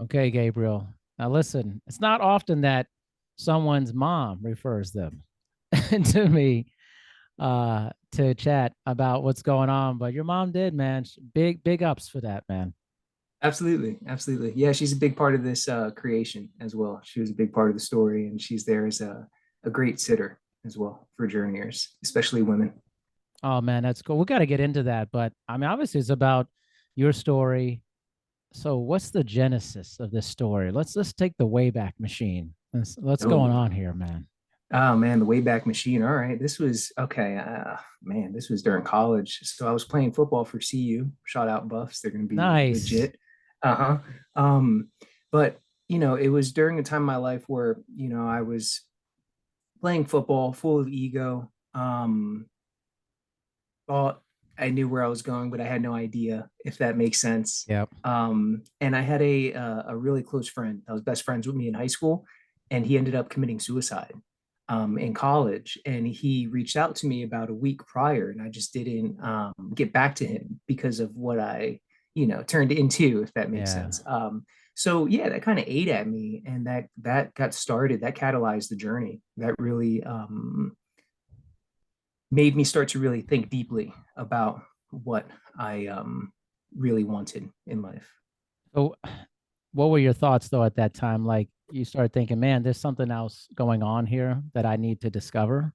Okay, Gabriel. Now listen, it's not often that someone's mom refers them to me to chat about what's going on, but your mom did, man. Big ups for that, man. Absolutely, absolutely. Yeah, she's a big part of this creation as well. She was a big part of the story, and she's there as a great sitter as well for journeyers, especially women. Oh man, that's cool. We got to get into that, but I mean obviously it's about your story. So what's the genesis of this story? Let's take the Wayback Machine. What's going Oh, on here, man? oh man, the Wayback Machine. All right, this was okay. Man, this was during college. So I was playing football for CU. Shout out Buffs. They're going to be Nice. legit. Uh-huh. Um, but it was during a time in my life where, I was playing football full of ego. Thought I knew where I was going, but I had no idea if that makes sense. Yep. And I had a really close friend that was best friends with me in high school, and he ended up committing suicide in college. And he reached out to me about a week prior, and I just didn't get back to him because of what I, turned into, if that makes Yeah. sense. So yeah, that kind of ate at me, and that got started. That catalyzed the journey. That really made me start to really think deeply about what I really wanted in life. So what were your thoughts though at that time? Like you started thinking, man, there's something else going on here that I need to discover,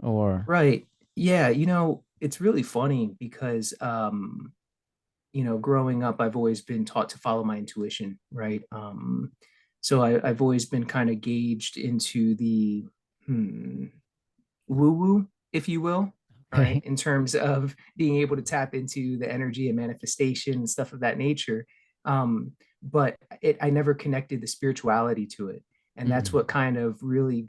or Right. Yeah. It's really funny because, growing up, I've always been taught to follow my intuition, right? So I've always been kind of gauged into the woo woo, if you will, right? okay. In terms of being able to tap into the energy and manifestation and stuff of that nature. But I never connected the spirituality to it. And that's Mm. what kind of really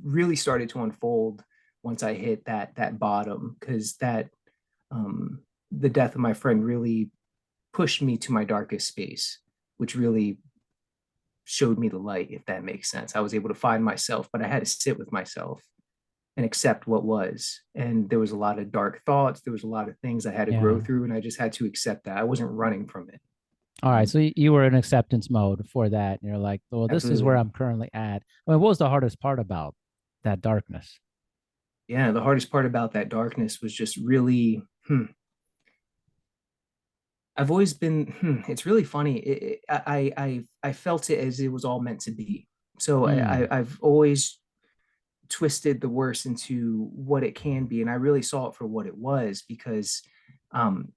really started to unfold once I hit that bottom, because the death of my friend really pushed me to my darkest space, which really showed me the light, if that makes sense. I was able to find myself, but I had to sit with myself and accept what was. And there was a lot of dark thoughts. There was a lot of things I had to grow Yeah. through, and I just had to accept that. I wasn't running from it. All right. So you were in acceptance mode for that. And you're like, well, this is where Absolutely. I'm currently at. I mean, what was the hardest part about that darkness? Yeah. The hardest part about that darkness was just really, I've always been, it's really funny. I felt it as it was all meant to be. So Mm. I've always twisted the worst into what it can be. And I really saw it for what it was, because um,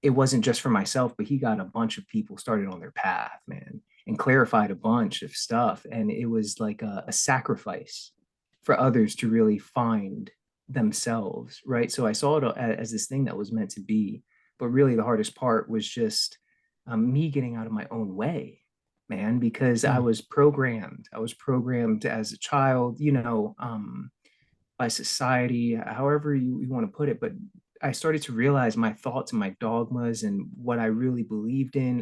it wasn't just for myself, but he got a bunch of people started on their path, man, and clarified a bunch of stuff. And it was like a sacrifice for others to really find themselves, right? So I saw it as this thing that was meant to be. But really, the hardest part was just me getting out of my own way, man, because I Mm. was programmed. I was programmed as a child, by society, however you want to put it. But I started to realize my thoughts and my dogmas and what I really believed in,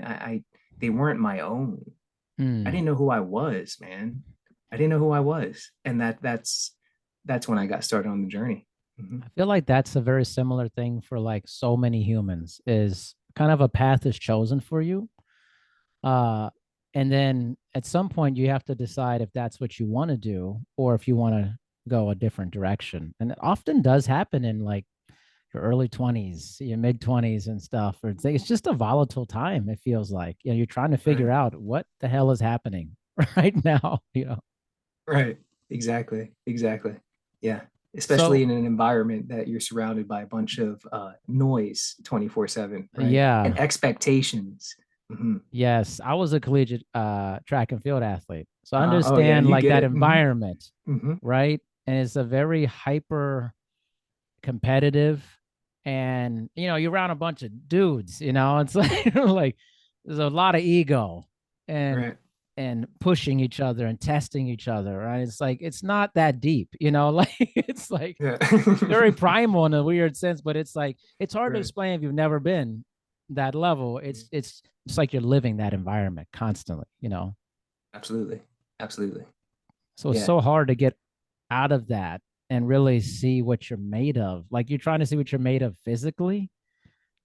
they weren't my own. I Mm. didn't know who I was, man. I didn't know who I was. And that's when I got started on the journey. Mhm. I feel like that's a very similar thing for like so many humans is kind of a path is chosen for you. Uh, and then at some point you have to decide if that's what you want to do or if you want to go a different direction. And it often does happen in like your early 20s, your mid 20s and stuff. Or it's just a volatile time, it feels like. You're trying to Right. figure out what the hell is happening right now. Right. Exactly. Exactly. Yeah. Especially So, in an environment that you're surrounded by a bunch of noise 24/7, right? And yeah, expectations. Mhm. yes, I was a collegiate track and field athlete. So I Oh yeah, understand you like get that it. environment, Hmm. right? And it's a very hyper competitive and you're around a bunch of dudes, it's like like there's a lot of ego and Right. and pushing each other and testing each other, right? It's like it's not that deep, like it's like Yeah. very primal in a weird sense, but it's like it's hard to Right. explain if you've never been that level. It's like you're living that environment constantly. Absolutely. Absolutely. So it's Yeah. so hard to get out of that and really see what you're made of. Like you're trying to see what you're made of physically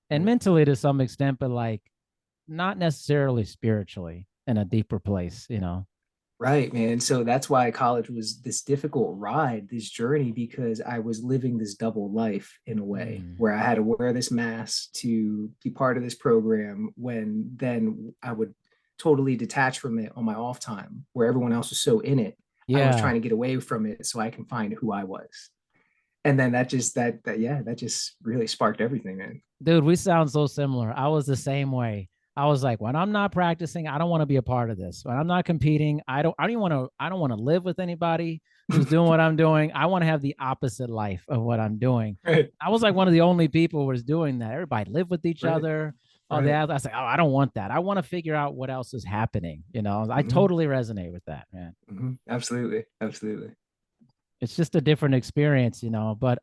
and Right. mentally to some extent, but like not necessarily spiritually in a deeper place, Right, man. So that's why college was this difficult ride, this journey, because I was living this double life in a way Mm. where I had to wear this mask to be part of this program when then I would totally detach from it on my off time where everyone else was so in it. I was Yeah. trying to get away from it so I can find who I was. And then that just that yeah, that just really sparked everything, man. Dude, we sound so similar. I was the same way. I was like, when I'm not practicing, I don't want to be a part of this. When I'm not competing, I don't want to live with anybody who's doing what I'm doing. I want to have the opposite life of what I'm doing. Right, I was like one of the only people who was doing that. Everybody lived with each right, other. All the right. I was like, oh, I don't want that. I want to figure out what else is happening. I Mm-hmm, totally resonate with that, man. mm-hmm. Absolutely, absolutely. It's just a different experience. But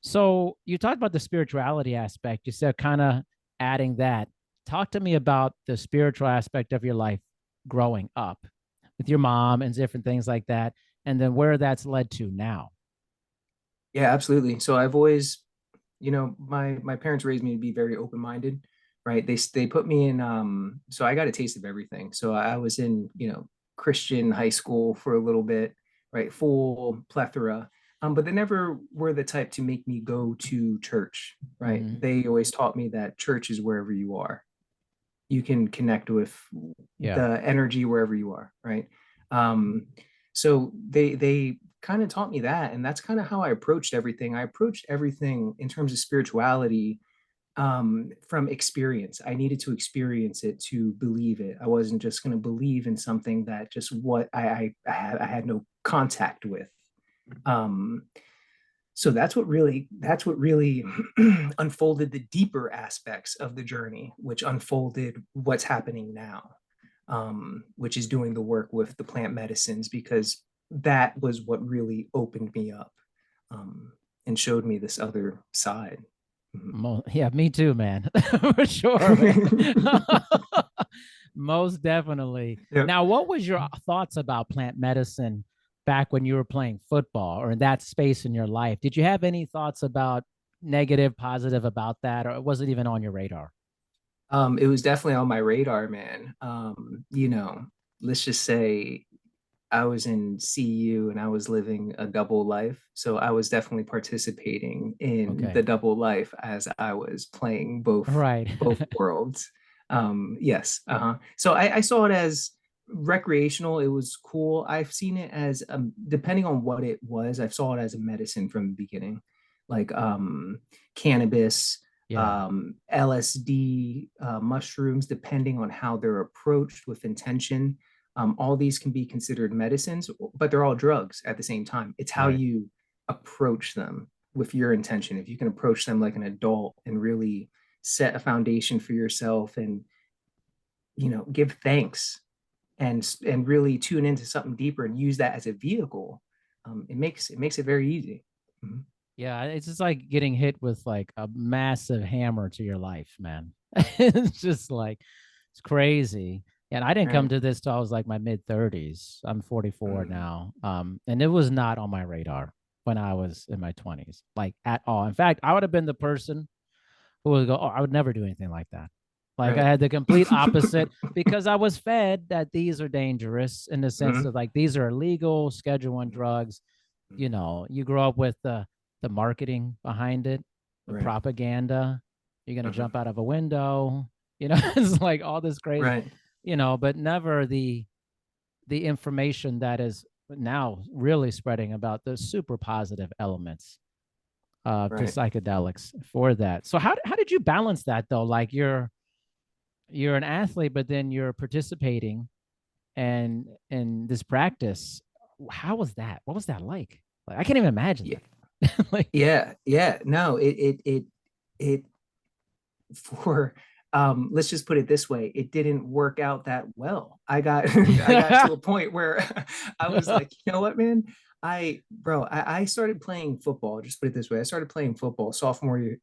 so you talked about the spirituality aspect. You said kind of adding that. Talk to me about the spiritual aspect of your life growing up with your mom and different things like that, and then where that's led to now. Yeah, absolutely. So I've always, my parents raised me to be very open-minded, right? They put me in so I got a taste of everything. So I was in, Christian high school for a little bit, right? Full plethora. But they never were the type to make me go to church, right? Mm-hmm. They always taught me that church is wherever you are. You can connect with Yeah. the energy wherever you are, right? Um, so they kind of taught me that, and that's kind of how I approached everything. I approached everything in terms of spirituality from experience. I needed to experience it to believe it. I wasn't just going to believe in something that just what I had no contact with. Um, so that's what really unfolded the deeper aspects of the journey, which unfolded what's happening now, which is doing the work with the plant medicines, because that was what really opened me up, and showed me this other side. Yeah, me too, man. For sure, man. Most definitely. Yep. Now, what was your thoughts about plant medicine back when you were playing football or in that space in your life? Did you have any thoughts about negative, positive about that, or was it even on your radar? It was definitely on my radar, man. Let's just say I was in CU and I was living a double life. So I was definitely participating in Okay. the double life as I was playing Right. both worlds. Yes. Uh-huh. So I saw it as recreational. It was cool. I've seen it as depending on what it was, I saw it as a medicine from the beginning, like cannabis, Yeah. LSD, mushrooms, depending on how they're approached with intention. All these can be considered medicines, but they're all drugs at the same time. It's how Right. you approach them with your intention. If you can approach them like an adult and really set a foundation for yourself, and give thanks, and really tune into something deeper and use that as a vehicle, it makes it very easy. Mhm. Yeah, it's just like getting hit with like a massive hammer to your life, man. It's just like it's crazy. And I didn't come Right. to this till I was like my mid 30s. I'm 44 Mhm. now. And it was not on my radar when I was in my 20s, like at all. In fact, I would have been the person who would go, "Oh, I would never do anything like that." Like I Right. had the complete opposite because I was fed that these are dangerous in the sense Mhm. of like these are illegal Schedule One drugs. Mhm. You grow up with the marketing behind it, the Right. propaganda. You're gonna Mhm. jump out of a window. It's like all this crazy, Right. but never the information that is now really spreading about the super positive elements to Right. psychedelics for that. So how did you balance that though? Like you're an athlete, but then you're participating and in this practice. How was that? What was that like? Like I can't even imagine Yeah. that. Like Yeah. Yeah. No, it for let's just put it this way, it didn't work out that well. I got to a point where I was like, you know what, man, I started playing football. Just put it this way, I started playing football sophomore year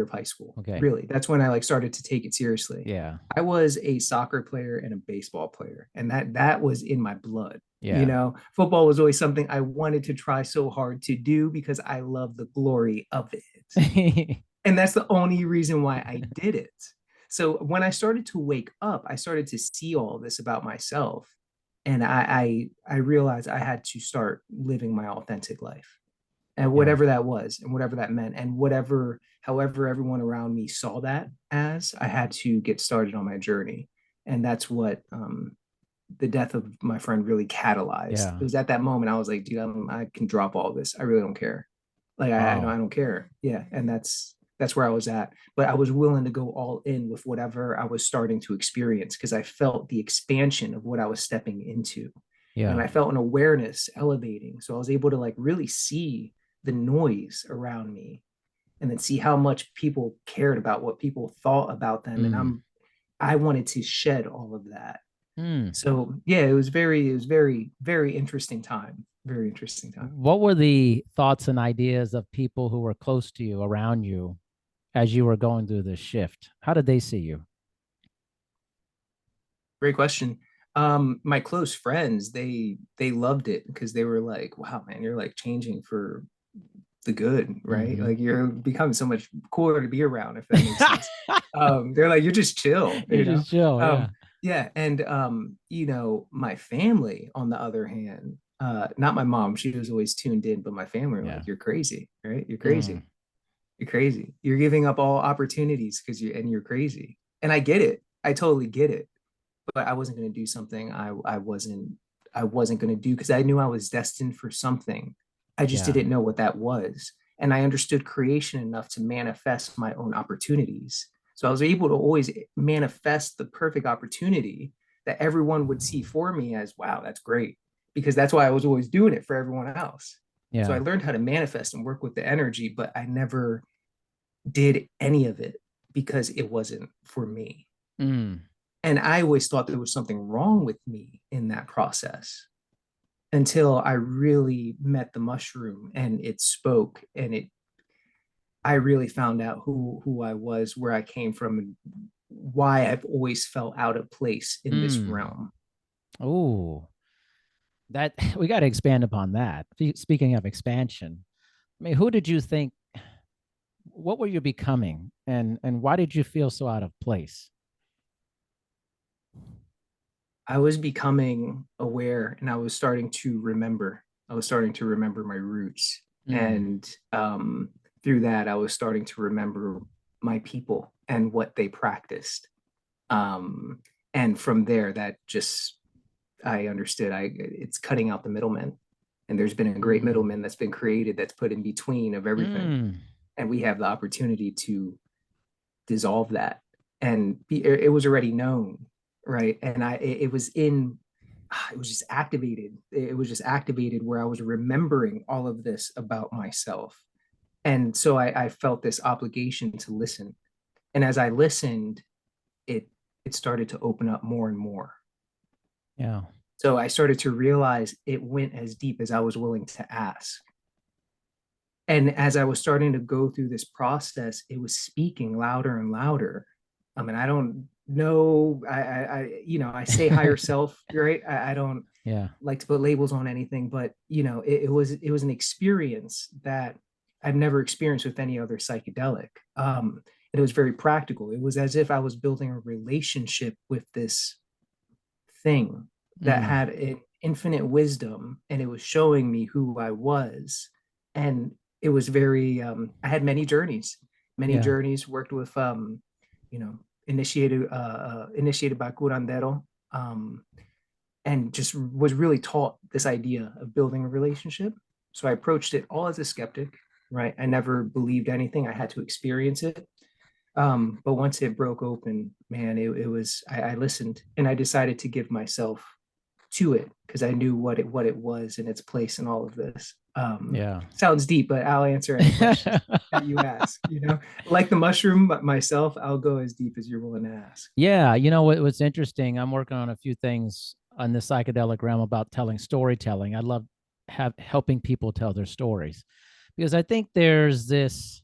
of high school. okay. Really, that's when I like started to take it seriously. Yeah. I was a soccer player and a baseball player, and that was in my blood. Yeah. Football was always something I wanted to try so hard to do because I love the glory of it, and that's the only reason why I did it. So when I started to wake up, I started to see all this about myself. And I realized I had to start living my authentic life, and Yeah. whatever that was and whatever that meant, and whatever however everyone around me saw that as, I had to get started on my journey. And that's what the death of my friend really catalyzed. Yeah. It was at that moment I was like, dude, I can drop all this. I really don't care. Like I Oh, don't care. Yeah, and that's where I was at. But I was willing to go all in with whatever I was starting to experience, because I felt the expansion of what I was stepping into, and yeah. I felt an awareness elevating. So I was able to like really see the noise around me, and then see how much people cared about what people thought about them. And Mm. I wanted to shed all of that. Mm. So yeah, it was very interesting time. Very interesting time. What were the thoughts and ideas of people who were close to you, around you, as you were going through this shift? How did they see you? Great question. My close friends, they loved it because they were like, wow, man, you're like changing for the good, right? Mm-hmm. Like you're becoming so much cooler to be around, if that makes sense. They're like, you're just chill, You just chill, yeah. yeah. And my family, on the other hand, not my mom, she was always tuned in, but my family were Yeah. like, you're crazy, right? You're Mm. crazy. You're crazy. You're giving up all opportunities you're crazy. And I get it. I totally get it. But I wasn't going to do something I wasn't going to do, because I knew I was destined for something. I just Yeah. didn't know what that was. And I understood creation enough to manifest my own opportunities. So I was able to always manifest the perfect opportunity that everyone would see for me as, wow, that's great. Because that's why I was always doing it for everyone else. So I Yeah. learned how to manifest and work with the energy, but I never did any of it because it wasn't for me. Mm. And I always thought there was something wrong with me in that process, until I really met the mushroom and it spoke, and I really found out who I was, where I came from, and why I've always felt out of place in this Mm. realm. Oh, that we got to expand upon that. Speaking of expansion, I mean, who did you think, what were you becoming, and why did you feel so out of place? I was becoming aware, and I was starting to remember. I was starting to remember my roots. Mm. And through that, I was starting to remember my people and what they practiced. Um, and from there, that just, I understood, it's cutting out the middlemen. And there's been a great Mm. middleman that's been created, that's put in between of everything. Mm. And we have the opportunity to dissolve that. And it was already known, right? And it was in, it was just activated. It was just activated where I was remembering all of this about myself. And so I felt this obligation to listen. And as I listened, it it started to open up more and more. Yeah. So I started to realize it went as deep as I was willing to ask. And as I was starting to go through this process, it was speaking louder and louder. I mean, I don't know. I say higher self, right? I don't Yeah. like to put labels on anything, but it was an experience that I've never experienced with any other psychedelic. It was very practical. It was as if I was building a relationship with this thing that Mm. had an infinite wisdom, and it was showing me who I was. And it was very, I had many Yeah. journeys, worked with, you know, initiated by Curandero, and just was really taught this idea of building a relationship. So I approached it all as a skeptic, right? I never believed anything. I had to experience it. But once it broke open, man, it was, I listened, and I decided to give myself to it, because I knew what it was and its place in all of this. Yeah. Sounds deep, but I'll answer any questions that you ask. Like the mushroom, but myself, I'll go as deep as you're willing to ask. Yeah, what's interesting, I'm working on a few things on the psychedelic realm about telling storytelling. I love have helping people tell their stories, because I think there's this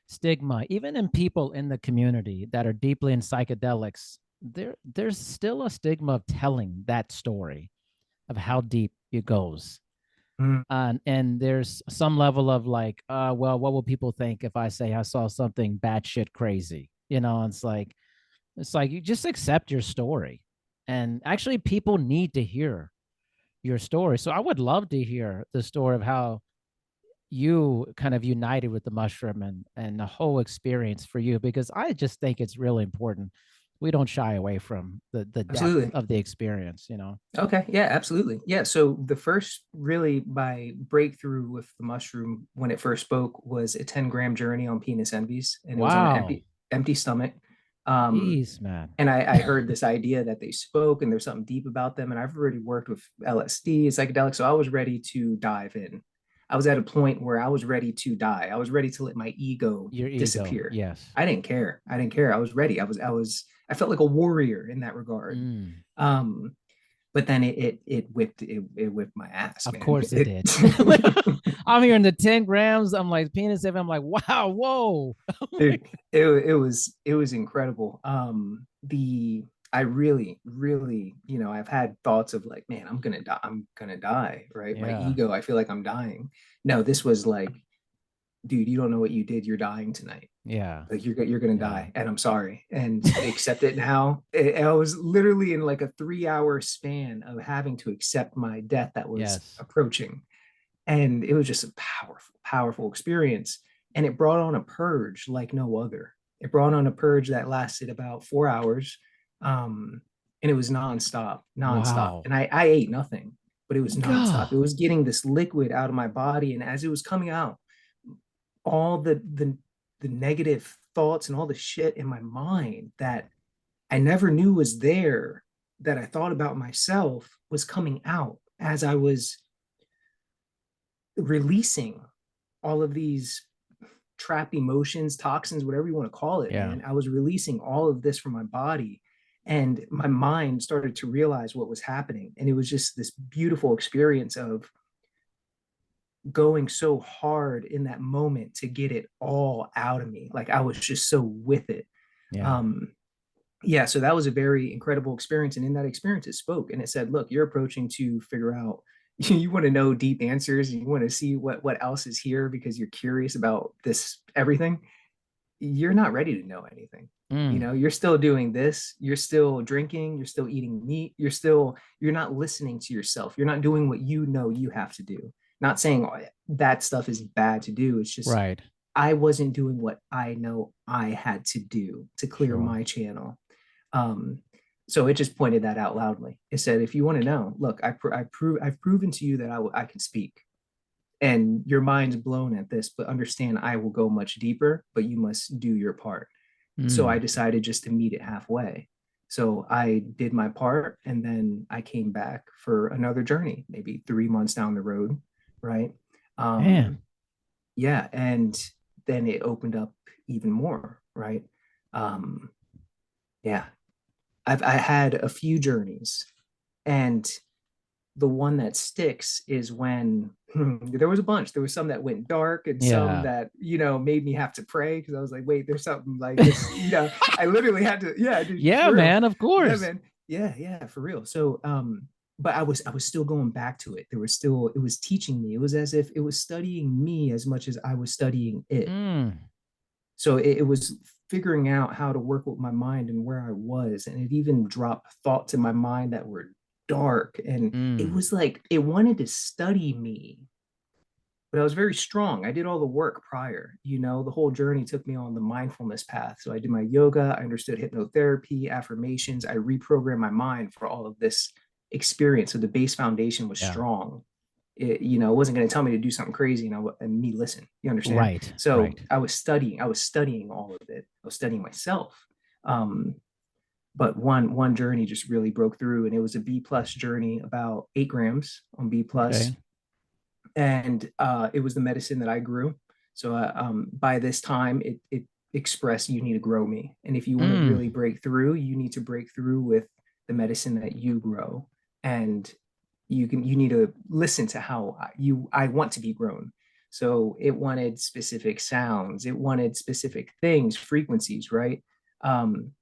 stigma, even in people in the community that are deeply in psychedelics. There's still a stigma of telling that story of how deep it goes. Mm. And there's some level of like, well, what will people think if I say I saw something batshit crazy? It's like, It's like you just accept your story. And actually, people need to hear your story. So I would love to hear the story of how you kind of united with the mushroom and the whole experience for you, because I just think it's really important. We don't shy away from the depth Absolutely. of the experience, you know. Okay, yeah, absolutely. Yeah, so the first really my breakthrough with the mushroom when it first spoke was a 10-gram journey on penis envies, and it was on an Wow. empty stomach. Um, Jeez, man. and I heard this idea that they spoke and there's something deep about them. And I've already worked with LSD, psychedelics, so I was ready to dive in. I was at a point where I was ready to die. I was ready to let my ego Your ego. disappear. Yes. I didn't care. I didn't care. I was ready. I felt like a warrior in that regard. Mm, Um, but then it whipped my ass, of man. course it did. I'm hearing the 10 grams. I'm like, penis heavy. I'm like, wow, whoa. Dude, it was incredible. The I really, really, I've had thoughts of like, man, I'm gonna die, right? My Yeah. ego, I feel like I'm dying. No, this was like, dude, you don't know what you did. You're dying tonight. Yeah. Like you're gonna Yeah. die, and I'm sorry. And accept it now. I was literally in like a 3 hour span of having to accept my death that was Yes. approaching. And it was just a powerful, powerful experience. And it brought on a purge like no other. It brought on a purge that lasted about 4 hours. And it was nonstop, nonstop. Wow. And I ate nothing, but it was nonstop. It God. was getting this liquid out of my body. And as it was coming out, all the negative thoughts and all the shit in my mind that I never knew was there, that I thought about myself, was coming out as I was releasing all of these trap emotions, toxins, whatever you want to call it, Yeah. man. I was releasing all of this from my body, and my mind started to realize what was happening. And it was just this beautiful experience of going so hard in that moment to get it all out of me. Like I was just so with it. Yeah. Um, yeah, so that was a very incredible experience. And in that experience, it spoke and it said, look, you're approaching to figure out, you want to know deep answers, you want to see what else is here because you're curious about this everything. You're not ready to know anything. Mm. You're still doing this, you're still drinking, you're still eating meat, you're not listening to yourself, you're not doing what you know you have to do. Not saying that stuff is bad to do, it's just Right. I wasn't doing what I know I had to do to clear Sure. my channel. um, so it just pointed that out loudly. It said, if you want to know, look, I've proven to you that I can speak, and your mind's blown at this, but understand I will go much deeper, but you must do your part. So I Mm. decided just to meet it halfway. So I did my part, and then I came back for another journey, maybe 3 months down the road, right? Man. Um, yeah, and then it opened up even more, right? Um, yeah, I had a few journeys, and the one that sticks is when there was a bunch. There was some that went dark and some Yeah. that, made me have to pray because I was like, wait, there's something like this. I literally had to, yeah, dude, Yeah, for real. man, of Yeah, course. man. Yeah, yeah, for real. So, but I was still going back to it. It was teaching me. It was as if it was studying me as much as I was studying it. Mm. So it was figuring out how to work with my mind and where I was. And it even dropped thoughts in my mind that were dark. And it Mm. was like it wanted to study me, but I was very strong. I did all the work prior. The whole journey took me on the mindfulness path. So I did my yoga, I understood hypnotherapy, affirmations, I reprogrammed my mind for all of this experience. So the base foundation was Yeah. strong. It wasn't going to tell me to do something crazy and me listen. You understand? Right. So Right. I was studying all of it. I was studying myself. Um, but one journey just really broke through, and it was a B+ journey, about 8 grams on B+. Okay. And it was the medicine that I grew. So by this time, it expressed, you need to grow me, and if you want to really Mm. break through, you need to break through with the medicine that you grow. And you need to listen to how I want to be grown. So it wanted specific sounds, it wanted specific things, frequencies, right?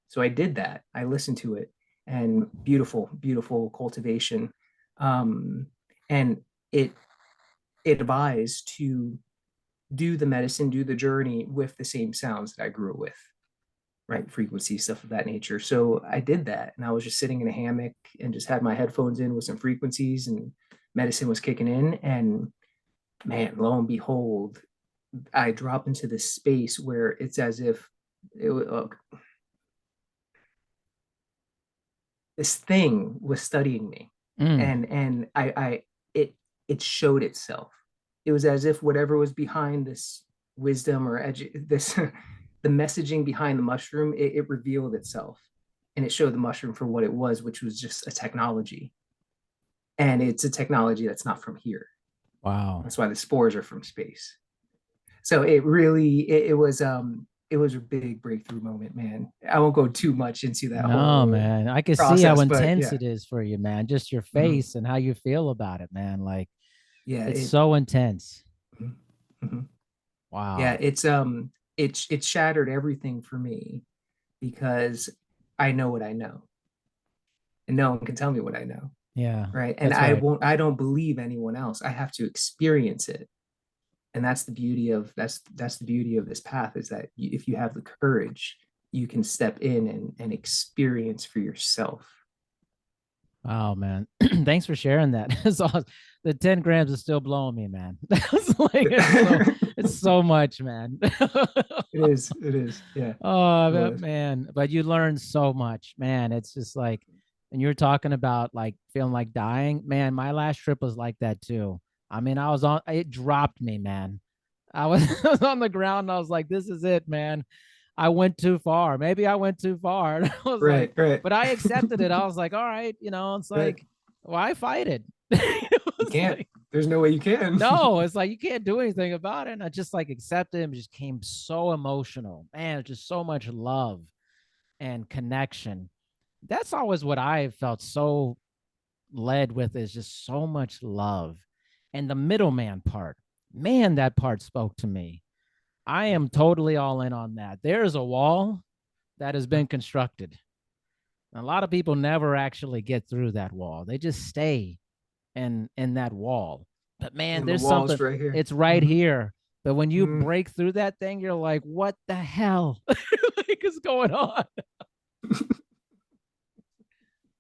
So I did that, I listened to it, and beautiful, beautiful cultivation. And it advised to do the medicine, do the journey with the same sounds that I grew with. right? Frequency, stuff of that nature. So I did that, and I was just sitting in a hammock and just had my headphones in with some frequencies, and medicine was kicking in. And man, lo and behold, I drop into this space where it's as if this thing was studying me, Mm. and it it showed itself. It was as if whatever was behind this wisdom or this the messaging behind the mushroom, it revealed itself, and it showed the mushroom for what it was, which was just a technology. And it's a technology that's not from here. Wow. That's why the spores are from space. So it was a big breakthrough moment, man. I won't go too much into that No, whole man. I can see how process, but intense yeah. it is for you, man. Just your Mhm. face and how you feel about it, man. Like Yeah, it's it so intense. mhm, mhm. Yeah, Wow. it shattered everything for me because I know what I know, and no one can tell me what I know, Yeah, right? And that's right. I don't believe anyone else. I have to experience it. And that's the beauty of this path, is that if you have the courage, you can step in and experience for yourself. Wow, man. Thanks for sharing that. It's awesome. The 10 grams is still blowing me, man. That's like it's so much, man. It is. Yeah, Oh, it was. man. But you learn so much, man. It's just like, and you're talking about like feeling like dying. Man, my last trip was like that too. I mean, it dropped me, man. I was, I was on the ground and I was like, this is it, man. I went too far. Maybe I went too far. And I was like, Right, right, but I accepted it. I was like, all right, it's right. like, why fight it? It You was can't. like, There's no way you can. no, it's like you can't do anything about it. And I just like accepted it and just came so emotional. Man, just so much love and connection. That's always what I felt so led with, is just so much love. And the middleman part, man, that part spoke to me. I am totally all in on that. There's a wall that has been constructed. A lot of people never actually get through that wall. They just stay in that wall. But man, And the there's wall's something, right here. it's right Mm-hmm. here. But when you Mm. break through that thing, you're like, what the hell like is going on?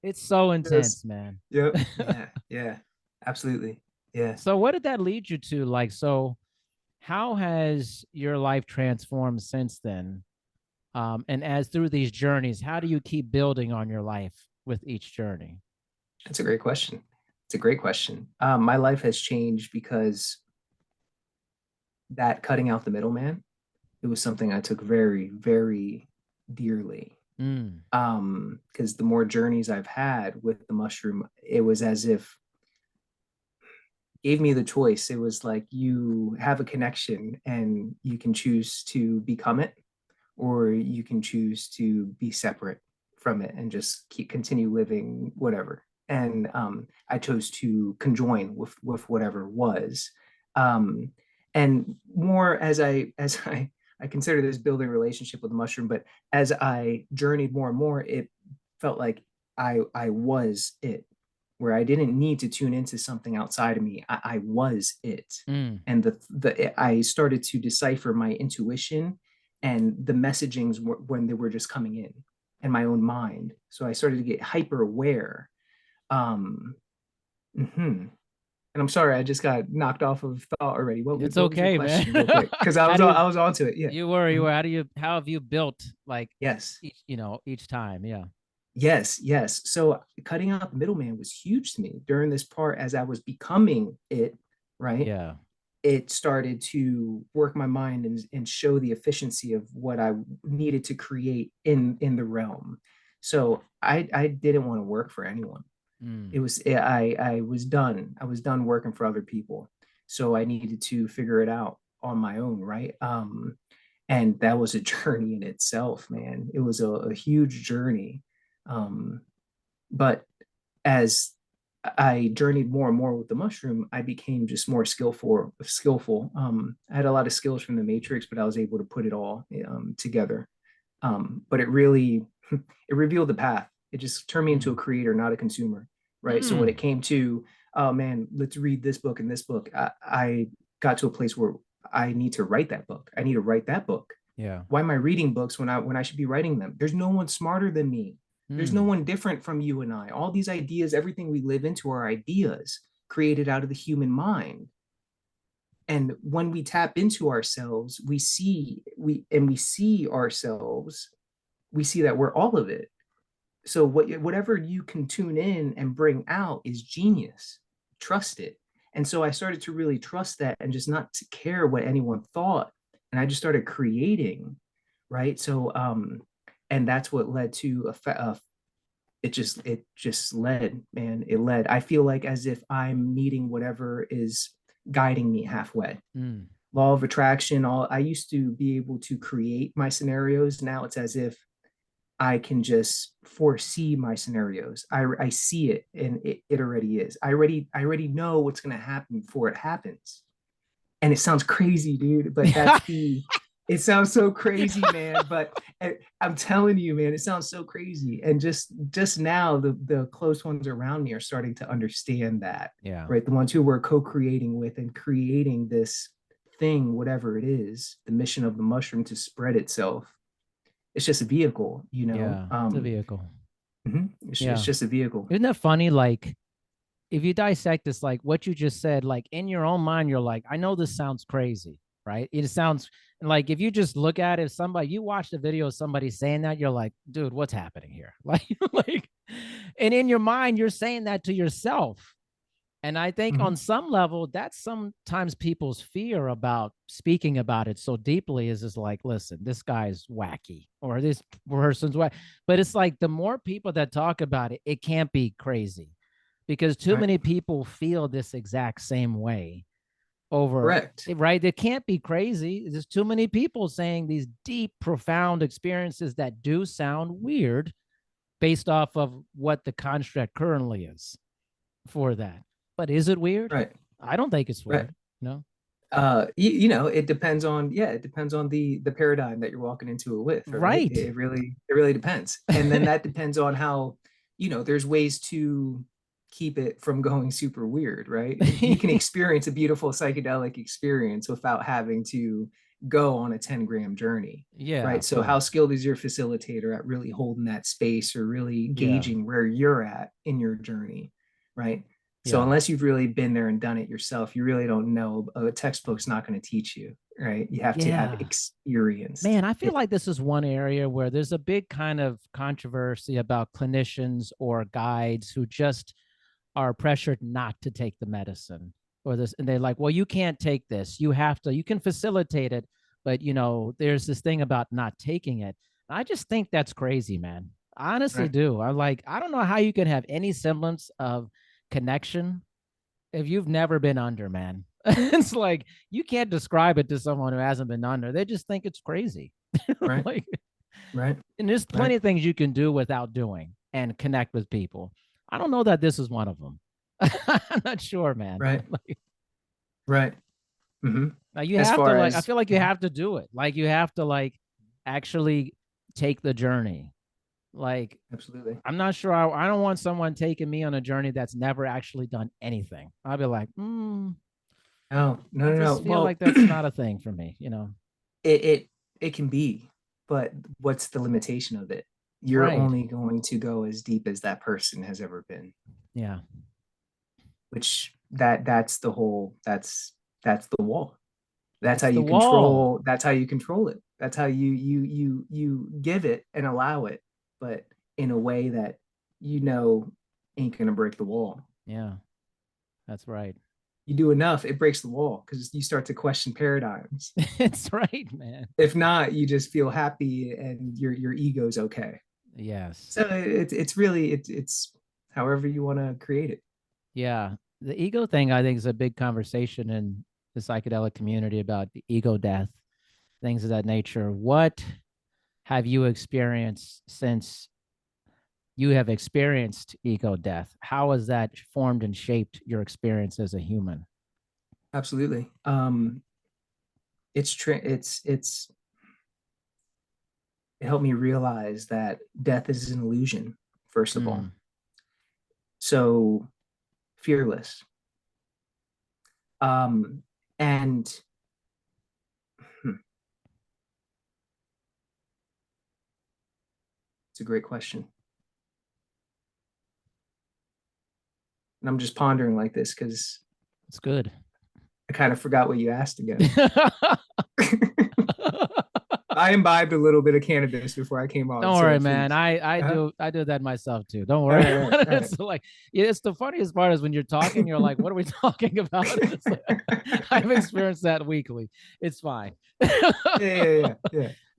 It's so Yes. intense, man. Yep. Yeah. Yeah. Absolutely. Yeah. So what did that lead you to? Like, so how has your life transformed since then? And as through these journeys, how do you keep building on your life with each journey? That's a great question. It's a great question. My life has changed because that cutting out the middleman, it was something I took very, very dearly. Mm, Because the more journeys I've had with the mushroom, it was as if gave me the choice. It was like you have a connection and you can choose to become it, or you can choose to be separate from it and just continue living whatever. And I chose to conjoin with whatever was. Um, and more I consider this building a relationship with the mushroom, but as I journeyed more and more, it felt like I was it, where I didn't need to tune into something outside of me. I was it. mm, And I started to decipher my intuition and the messagings when they were just coming in my own mind. So I started to get hyper aware. Um, mhm. And I'm sorry, I just got knocked off of thought already. it's What was your okay, man. question, real quick? Because How do you, I was onto it. Yeah. you Mhm. were, how have you built like Yes. each time? Yeah. Yes. Yes. So cutting out the middleman was huge to me during this part as I was becoming it. Right. Yeah. It started to work my mind and show the efficiency of what I needed to create in the realm. So I didn't want to work for anyone. Mm, It was I was done. I was done working for other people. So I needed to figure it out on my own, right? And that was a journey in itself, man. It was a huge journey. Um, but as I journeyed more and more with the mushroom, I became just more skillful. I had a lot of skills from the matrix, but I was able to put it all together. But it really it revealed the path. It just turned me into a mm, creator, not a consumer. Right. So when mm. it came to, oh man, let's read this book and this book, I got to a place where I need to write that book. I need to write that book. Yeah. Why am I reading books when I should be writing them? There's no one smarter than me. There's no Mm. one different from you and I. All these ideas, everything we live into are ideas created out of the human mind. And when we tap into ourselves, we see ourselves, we see that we're all of it. So whatever you can tune in and bring out is genius. Trust it. And so I started to really trust that and just not to care what anyone thought. And I just started creating, right? So and that's what led to it just led, man. It led. I feel like as if I'm meeting whatever is guiding me halfway. Mm. Law of attraction, all I used to be able to create my scenarios. Now it's as if I can just foresee my scenarios. I see it and it already is. I already know what's gonna happen before it happens. And it sounds crazy, dude, but Yeah. it sounds so crazy, man. But I'm telling you, man, it sounds so crazy. And just now the close ones around me are starting to understand that, Yeah. right? The ones who we're co-creating with and creating this thing, whatever it is, the mission of the mushroom to spread itself. It's just a vehicle, you know. Yeah. It's a vehicle. It's Yeah. just a vehicle. Isn't that funny? Like, if you dissect this, like what you just said, like in your own mind, you're like, I know this sounds crazy, right? It sounds like if you just look at it, somebody, you watch the video of somebody saying that, you're like, dude, what's happening here? Like, and in your mind, you're saying that to yourself. And I think Mhm. on some level, that's sometimes people's fear about speaking about it so deeply is just like, listen, this guy's wacky or this person's wacky. But it's like the more people that talk about it, it can't be crazy because too Right. many people feel this exact same way over, Correct. right? It can't be crazy. There's too many people saying these deep, profound experiences that do sound weird based off of what the construct currently is for that. But is it weird? Right. I don't think it's Right. weird. No. It depends on, yeah, it depends on the paradigm that you're walking into it with, right? Right. It really depends. And then that depends on how, there's ways to keep it from going super weird, right? You can experience a beautiful psychedelic experience without having to go on a 10-gram journey, Yeah, right? of So how course. skilled is your facilitator at really holding that space or really Yeah. gauging where you're at in your journey, right? So Yeah. unless you've really been there and done it yourself, you really don't know. A textbook's not going to teach you, right? You have to have Yeah. experienced Man, I feel it. like this is one area where there's a big kind of controversy about clinicians or guides who just are pressured not to take the medicine or this. And they're like, well, you can't take this. You have to, you can facilitate it. But, there's this thing about not taking it. I just think that's crazy, man. I honestly Right. do. I don't know how you can have any semblance of connection if you've never been under, man. It's like you can't describe it to someone who hasn't been under. They just think it's crazy. Right. Like, Right. and there's Right. plenty of things you can do without doing and connect with people. I don't know that this is one of them. I'm not sure, man. Right. Like, Right. Hmm. now you As have to far like, I as feel like you have to do it. Like you have to like actually take the journey. Like absolutely. I'm not sure. I don't want someone taking me on a journey that's never actually done anything. I'll be like, No, no, I no, no. just feel Well, like that's not a thing for me. it can be, but what's the limitation of it? You're Right. only going to go as deep as that person has ever been, Yeah. which that's the wall. That's how That's the you wall. control, that's how you control it. That's how you give it and allow it, but in a way that ain't gonna break the wall. Yeah. That's right. You do enough, it breaks the wall because you start to question paradigms. It's right, man. If not, you just feel happy and your ego's okay. Yes. So it's really it's however you want to create it. Yeah. The ego thing, I think, is a big conversation in the psychedelic community about the ego death, things of that nature. What have you experienced since you have experienced ego death? How has that formed and shaped your experience as a human? Absolutely. It's it helped me realize that death is an illusion, first of all. Mm. So fearless. Um, and It's a great question. And I'm just pondering like this because It's good. I kind of forgot what you asked again. I imbibed a little bit of cannabis before I came on, Don't so worry, man. please. Uh-huh. I do that myself too. Don't All worry. right, all right, all right. It's like yeah, it's the funniest part is when you're talking, you're like, what are we talking about? It's like, I've experienced that weekly. It's fine. Yeah.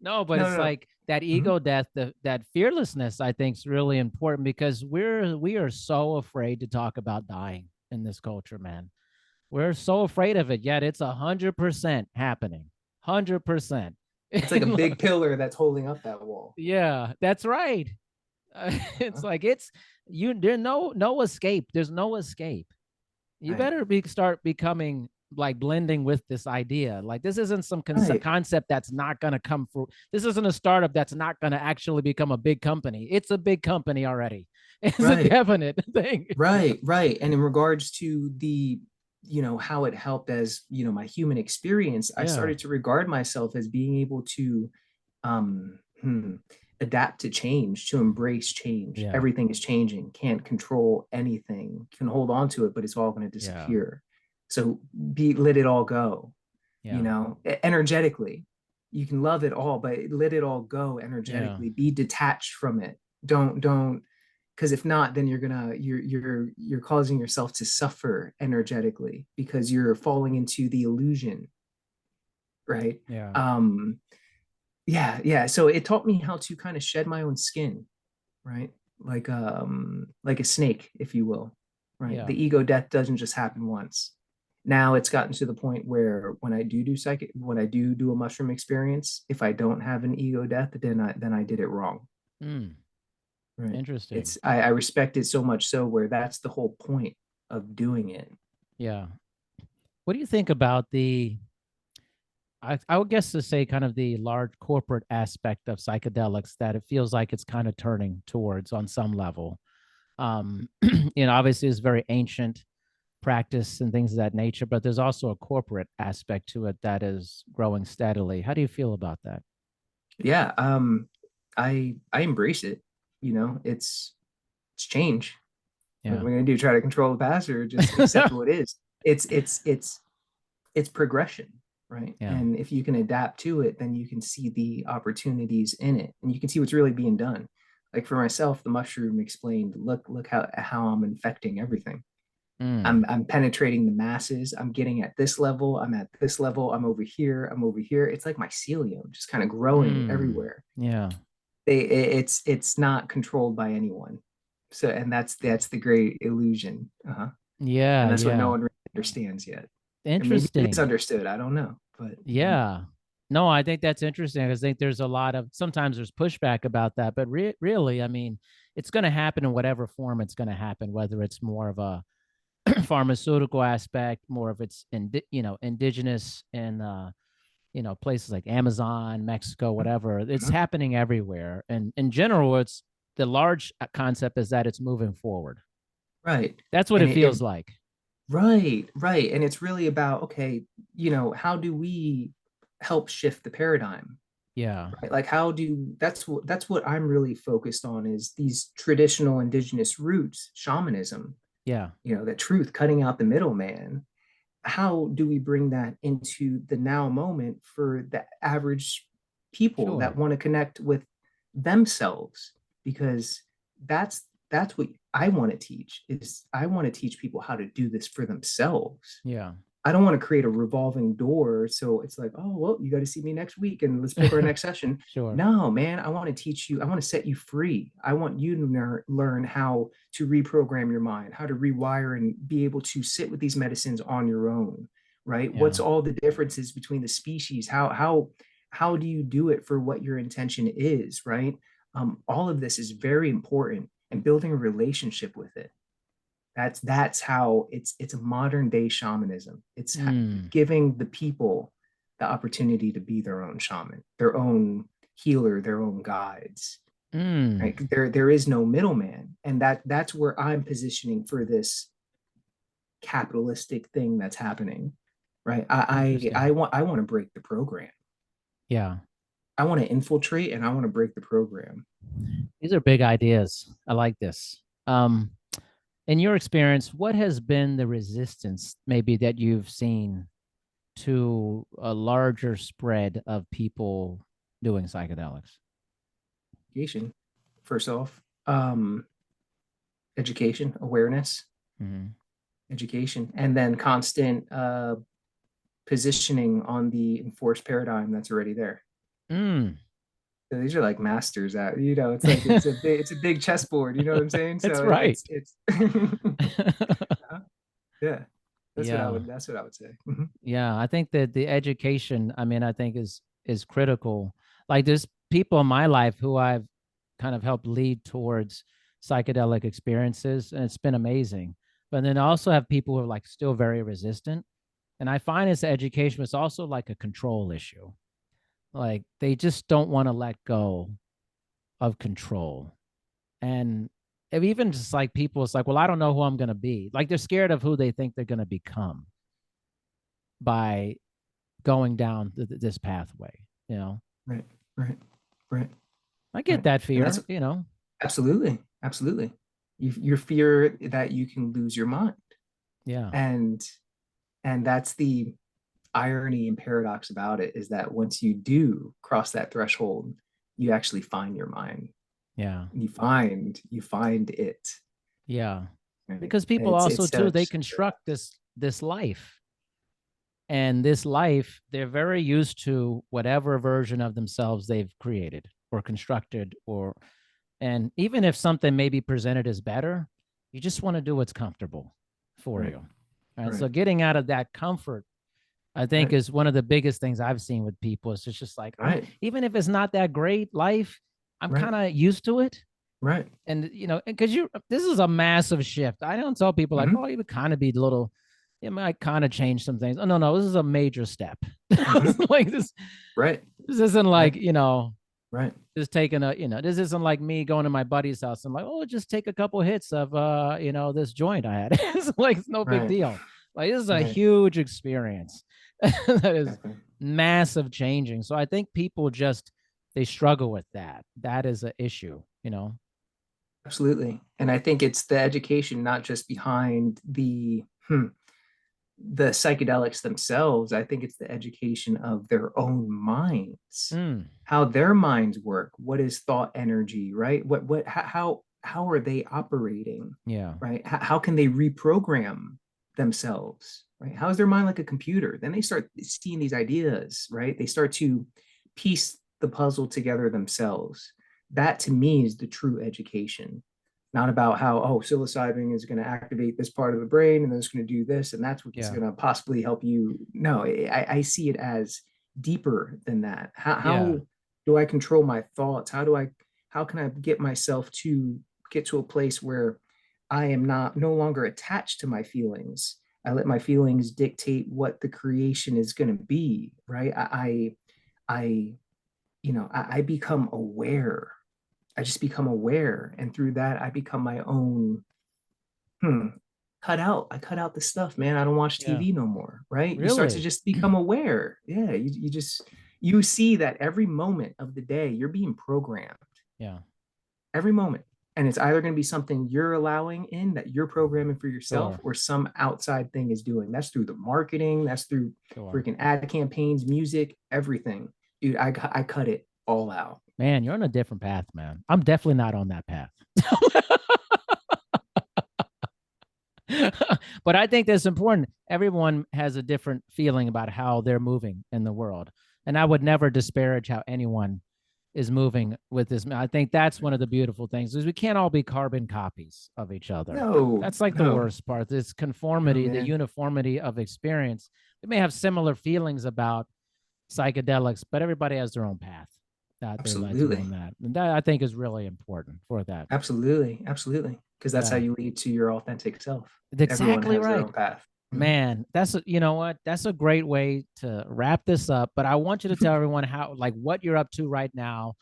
No, but No, it's no, no. like that Mhm. ego death, that fearlessness, I think is really important because we are so afraid to talk about dying in this culture, man. We're so afraid of it, yet it's 100% happening. 100%. It's like a big pillar that's holding up that wall. Yeah, that's right. It's Huh? like it's you. There's no escape. There's no escape. You Right, better start becoming like blending with this idea. Like this isn't some right, concept that's not going to come through. This isn't a startup that's not going to actually become a big company. It's a big company already. It's a right, definite thing. right. And in regards to the, how it helped as, my human experience, I Yeah, started to regard myself as being able to adapt to change, to embrace change. yeah, Everything is changing, can't control anything, can hold on to it, but it's all going to yeah, disappear. So let it all go, yeah, energetically. You can love it all, but let it all go yeah, energetically. Be detached from it. Don't, because if not, then you're causing yourself to suffer energetically because you're falling into the illusion, right? yeah, um yeah, so it taught me how to kind of shed my own skin, right? Like a snake, if you will, right? yeah. The ego death doesn't just happen once. Now it's gotten to the point where when I do when I do a mushroom experience, if I don't have an ego death, then I did it wrong, Mm, right? interesting. I respect it so much so where that's the whole point of doing it. Yeah. What do you think about I would guess to say kind of the large corporate aspect of psychedelics that it feels like it's kind of turning towards on some level. Obviously it's very ancient practice and things of that nature, but there's also a corporate aspect to it that is growing steadily. How do you feel about that? Yeah, I embrace it. It's change. What Yeah. are we gonna do? Try to control the past or just accept what is? It's progression, right? Yeah. And if you can adapt to it, then you can see the opportunities in it, and you can see what's really being done. Like for myself, the mushroom explained, look how I'm infecting everything. Mm, I'm penetrating the masses. I'm getting at this level. I'm at this level. I'm over here. I'm over here. It's like mycelium, just kind of growing mm, everywhere. yeah. It's not controlled by anyone. So, and that's the great illusion. And Yeah. that's what no Yeah. one really understands yet. And maybe it is Interesting. understood. I don't know, but Yeah. No, I think that's interesting. I think there's a lot of sometimes there's pushback about that, but really, I mean, it's going to happen in whatever form it's going to happen, whether it's more of a pharmaceutical aspect, more of it's indigenous in places like Amazon, Mexico, whatever. It's Mhm. happening everywhere, and in general, it's the large concept is that it's moving forward. Right. That's what And it feels like. right. And it's really about, okay, how do we help shift the paradigm? Yeah, Right? Like that's what I'm really focused on is these traditional indigenous roots, shamanism, yeah, that truth, cutting out the middleman. How do we bring that into the now moment for the average people sure, that want to connect with themselves? Because that's what I want to teach is I want to teach people how to do this for themselves. yeah, I don't want to create a revolving door. So it's like, oh, well, you got to see me next week and let's pick our next session. sure, No, man, I want to teach you. I want to set you free. I want you to learn how to reprogram your mind, how to rewire and be able to sit with these medicines on your own, right? What's yeah, all the differences between the species? How do you do it for what your intention is, right? All of this is very important and building a relationship with it. That's how it's a modern day shamanism. It's mm, giving the people the opportunity to be their own shaman, their own healer, their own guides. mm. Right? There is no middleman, and that's where I'm positioning for this capitalistic thing that's happening. Right? I Interesting. want to break the program. Yeah, I want to infiltrate and I want to break the program. These are big ideas. I like this. In your experience, what has been the resistance maybe that you've seen to a larger spread of people doing psychedelics? Education, first off, education, awareness, Mm-hmm. education, and then constant positioning on the enforced paradigm that's already there. Mm. So these are like masters at, it's like it's a big chessboard, you know what I'm saying? That's So right. it's yeah, Yeah. that's what I would say. Mhm. Yeah, I think that the education, I mean, I think is critical. Like there's people in my life who I've kind of helped lead towards psychedelic experiences, and it's been amazing. But then I also have people who are like still very resistant. And I find it's education, but it's also like a control issue. Like they just don't want to let go of control. And if even just like people, it's like, well, I don't know who I'm going to be. Like they're scared of who they think they're going to become by going down this pathway, you know? Right, right, right, I get right. that And that's fear, you know? absolutely, absolutely. You fear that you can lose your mind, Yeah. and that's the irony and paradox about it is that once you do cross that threshold, you actually find your mind. Yeah. You find it. Yeah. Right? Because people It's also too, they such construct this life. And this life, they're very used to whatever version of themselves they've created or constructed or and even if something may be presented as better, you just want to do what's comfortable for right, you. All right. right, So getting out of that comfort, I think, right, is one of the biggest things I've seen with people. It's just like, right, even if it's not that great life, I'm right, kind of used to it. right. And because this is a massive shift. I don't tell people like, Mm-hmm, oh, you would kind of be a little, it might kind of change some things. Oh, no, no, this is a major step. mm-hmm. Like Right, this isn't like, right, right, just taking this isn't like me going to my buddy's house and like, oh, just take a couple hits of this joint I had. It's like it's no big right, deal. Like this is a right. huge experience that is Exactly. massive changing. So I think people just they struggle with that. That is an issue. Absolutely. And I think it's the education, not just behind the psychedelics themselves. I think it's the education of their own minds, Mm, how their minds work, what is thought energy, right? How are they operating, yeah. right? How can they reprogram themselves, right? How is their mind like a computer? Then they start seeing these ideas, right? They start to piece the puzzle together themselves. That to me is the true education, not about how, oh, psilocybin is going to activate this part of the brain and then it's going to do this and that's what's Yeah. going to possibly help you. No, I see it as deeper than that. Yeah. How do I control my thoughts? How can I get myself to get to a place where I am not no longer attached to my feelings? I let my feelings dictate what the creation is going to be, right? I I become aware. I just become aware. And through that, I become my own hmm, I cut out the stuff, man. I don't watch Yeah. TV no more, right? You start to Really? just become aware. Yeah, you just you see that every moment of the day you're being programmed. Yeah. Every moment. And it's either going to be something you're allowing in that you're programming for yourself Sure. or some outside thing is doing. That's through the marketing, that's through Sure. freaking ad campaigns, music, everything. Dude, I cut it all out. Man, you're on a different path, man. I'm definitely not on that path. But I think that's important. Everyone has a different feeling about how they're moving in the world. And I would never disparage how anyone is moving with this. I think that's one of the beautiful things is we can't all be carbon copies of each other. No, That's like the no, worst part. This no, conformity, the man. uniformity of experience. We may have similar feelings about psychedelics, but everybody has their own path that they led to on Absolutely. that. And that I think is really important for that. Absolutely. Absolutely. Because that's how Yeah. you lead to your authentic self. It's Everyone exactly has their right. own path. Mhm. Man, you know what? That's a great way to wrap this up. But I want you to tell everyone how, like, what you're up to right now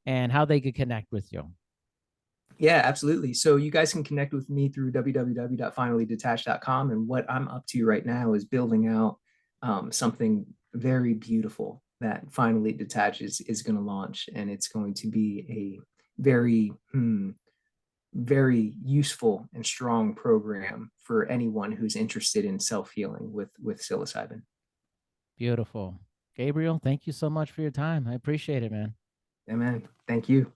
and how they could connect with you. Yeah, absolutely. So you guys can connect with me through www.finallydetached.com. And what I'm up to right now is building out something very beautiful. that finally detaches is going to launch, and it's going to be a very very useful and strong program for anyone who's interested in self-healing with psilocybin. Beautiful. Gabriel, thank you so much for your time. I appreciate it, man. Yeah, man. Thank you.